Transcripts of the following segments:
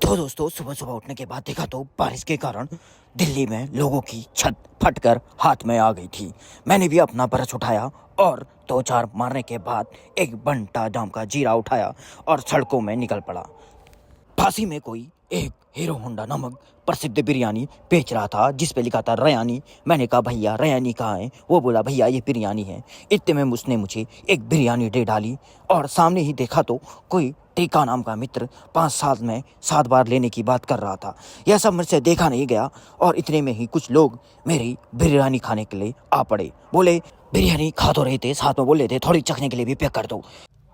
तो दोस्तों सुबह सुबह उठने के बाद देखा तो बारिश के कारण दिल्ली में लोगों की छत फटकर हाथ में आ गई थी। मैंने भी अपना ब्रश उठाया और दो चार मारने के बाद एक बंटा जाम का जीरा उठाया और सड़कों में निकल पड़ा। फांसी में कोई एक हीरो होंडा नामक प्रसिद्ध बिरयानी बेच रहा था जिस पे लिखा था रयानी। मैंने कहा भैया रयानी कहाँ है? वो बोला भैया ये बिरयानी है। इतने में उसने मुझे एक बिरयानी दे डाली और सामने ही देखा तो कोई टीका नाम का मित्र 5 साल में 7 बार लेने की बात कर रहा था। यह सब मुझसे देखा नहीं गया और इतने में ही कुछ लोग मेरी बिरयानी खाने के लिए आ पड़े। बोले बिरयानी खा तो रहे थे, साथ में बोल रहे थे थोड़ी चखने के लिए भी पैक कर दो।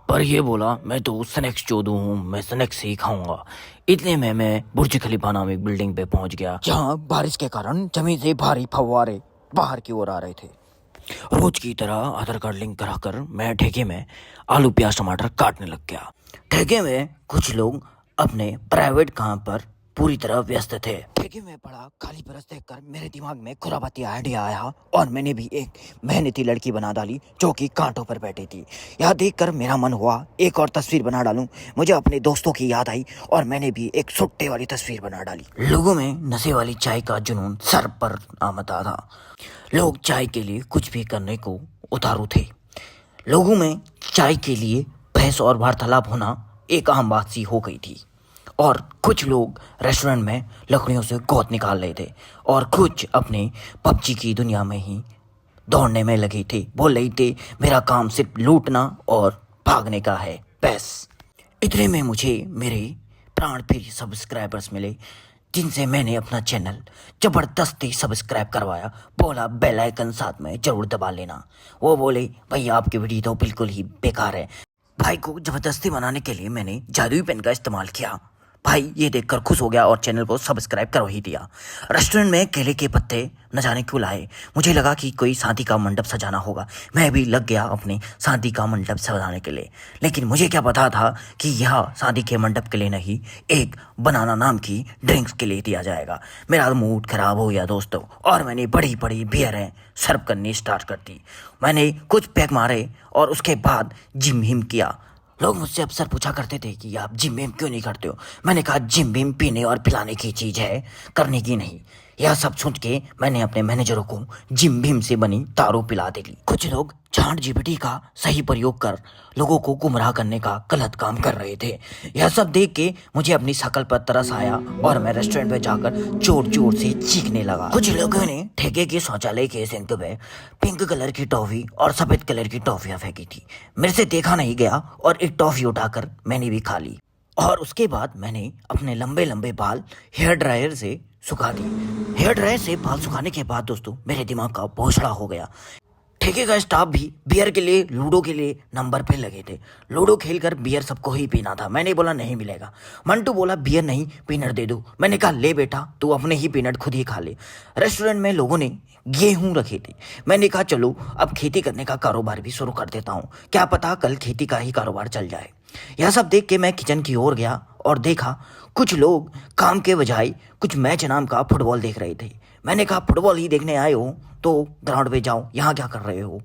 पर ये बोला मैं तो स्नैक्स चोदू हूँ, मैं स्नैक्स ही खाऊंगा। इतने में मैं बुर्ज खलीफा नाम एक बिल्डिंग पे पहुंच गया जहाँ बारिश के कारण जमीन से भारी फव्वारे बाहर की ओर आ रहे थे। रोज की तरह आधार कार्ड लिंक कराकर मैं ठेके में आलू प्याज टमाटर काटने लग गया। ठेके में कुछ लोग अपने प्राइवेट काम पर पूरी तरह व्यस्त थे। ठेके में पड़ा खाली बरस देखकर मेरे दिमाग में खुराबाती आइडिया आया और मैंने भी एक मेहनती लड़की बना डाली जो कि कांटों पर बैठी थी। यह देखकर मेरा मन हुआ एक और तस्वीर बना डालूं। मुझे अपने दोस्तों की याद आई और मैंने भी एक सुट्टे वाली तस्वीर बना डाली। लोगों में नशे वाली चाय का जुनून सर पर आमदा था। लोग चाय के लिए कुछ भी करने को उतारू थे। लोगों में चाय के लिए बहस और वार्तालाप होना एक आम बात सी हो गई थी और कुछ लोग रेस्टोरेंट में लकड़ियों से गोद निकाल रहे थे और कुछ अपने पबजी की दुनिया में ही दौड़ने में लगे थे। बोल रहे थे मेरा काम सिर्फ लूटना और भागने का है बस। इतने में मुझे मेरे प्राण प्रिय सब्सक्राइबर्स मिले जिनसे मैंने अपना चैनल जबरदस्ती सब्सक्राइब करवाया। बोला बेल आइकन साथ में जरूर दबा लेना। वो बोले भैया आपकी वीडियो तो बिल्कुल ही बेकार है। भाई को जबरदस्ती बनाने के लिए मैंने जादुई पेन का इस्तेमाल किया। भाई ये देखकर खुश हो गया और चैनल को सब्सक्राइब कर ही दिया। रेस्टोरेंट में केले के पत्ते न जाने क्यों लाए। मुझे लगा कि कोई शादी का मंडप सजाना होगा। मैं भी लग गया अपने शादी का मंडप सजाने के लिए, लेकिन मुझे क्या पता था कि यह शादी के मंडप के लिए नहीं, एक बनाना नाम की ड्रिंक्स के लिए दिया जाएगा। मेरा मूड खराब हो गया दोस्तों और मैंने बड़ी बड़ी बियरें सर्व करनी स्टार्ट कर दी। मैंने कुछ पैक मारे और उसके बाद जिम हिम किया। लोग मुझसे अक्सर पूछा करते थे कि आप जिम विम क्यों नहीं करते हो। मैंने कहा जिम विम पीने और पिलाने की चीज़ है, करने की नहीं। यह सब सोच के मैंने अपने मैनेजरों को जिम भीम से बनी तारों पिला दी। कुछ लोग चाट जीपीटी का सही प्रयोग कर लोगों को गुमराह करने का गलत काम कर रहे थे। यह सब देख के मुझे अपनी शकल पर तरस आया और मैं रेस्टोरेंट में जाकर जोर जोर से चीखने लगा। कुछ लोगों ने ठेके के शौचालय के सिंक में पिंक कलर की टॉफी और सफेद कलर की टॉफियां फेंकी थी। मेरे से देखा नहीं गया और एक टॉफी उठाकर मैंने भी खा ली और उसके बाद मैंने अपने लंबे लंबे बाल हेयर ड्रायर से सुखा दिए। हेयर ड्रायर से बाल सुखाने के बाद दोस्तों मेरे दिमाग का भोसड़ा हो गया। ठेके का स्टाफ भी बियर के लिए लूडो के लिए नंबर पे लगे थे। लूडो खेलकर बियर सबको ही पीना था। मैंने बोला नहीं मिलेगा। मंटू बोला बियर नहीं पीनट दे दो। मैंने कहा ले बेटा तू अपने ही पीनट खुद ही खा ले। रेस्टोरेंट में लोगों ने गेहूं रखे थे। मैंने कहा चलो अब खेती करने का कारोबार भी शुरू कर देता हूँ, क्या पता कल खेती का ही कारोबार चल जाए। यह सब देख के मैं किचन की ओर गया और देखा कुछ लोग काम के बजाय कुछ मैच नाम का फुटबॉल देख रहे थे। मैंने कहा फुटबॉल ही देखने आए हो तो ग्राउंड पे जाओ, यहाँ क्या कर रहे हो।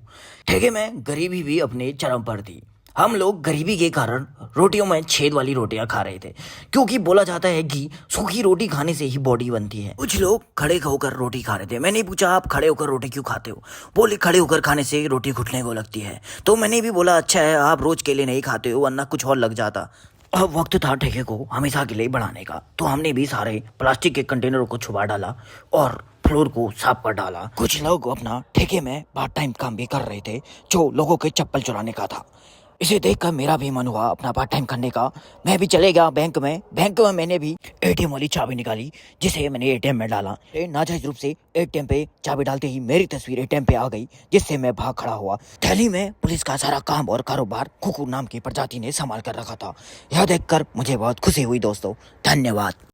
ठेके में गरीबी भी अपने चरम पर थी। हम लोग गरीबी के कारण रोटियों में छेद वाली रोटियां खा रहे थे क्योंकि बोला जाता है कि सूखी रोटी खाने से ही बॉडी बनती है। कुछ लोग खड़े होकर रोटी खा रहे थे। मैंने पूछा आप खड़े होकर रोटी क्यों खाते हो? बोले खड़े होकर खाने से रोटी घुटने को लगती है। तो मैंने भी बोला अच्छा है आप रोज के लिए नहीं खाते हो वरना कुछ और लग जाता। अब वक्त था ठेके को हमेशा के लिए बढ़ाने का, तो हमने भी सारे प्लास्टिक के कंटेनरों को छुपा डाला और फ्लोर को साफ कर डाला। कुछ लोग अपना ठेके में पार्ट टाइम काम भी कर रहे थे जो लोगों के चप्पल चुराने का था। इसे देखकर मेरा भी मन हुआ अपना पार्ट टाइम करने का। मैं भी चले गया बैंक में मैंने भी एटीएम वाली चाबी निकाली जिसे मैंने एटीएम में डाला। नाजायज रूप से एटीएम पे चाबी डालते ही मेरी तस्वीर एटीएम पे आ गई जिससे मैं भाग खड़ा हुआ। दिल्ली में पुलिस का सारा काम और कारोबार कुकुर नाम की प्रजाति ने संभाल कर रखा था। यह देखकर मुझे बहुत खुशी हुई दोस्तों। धन्यवाद।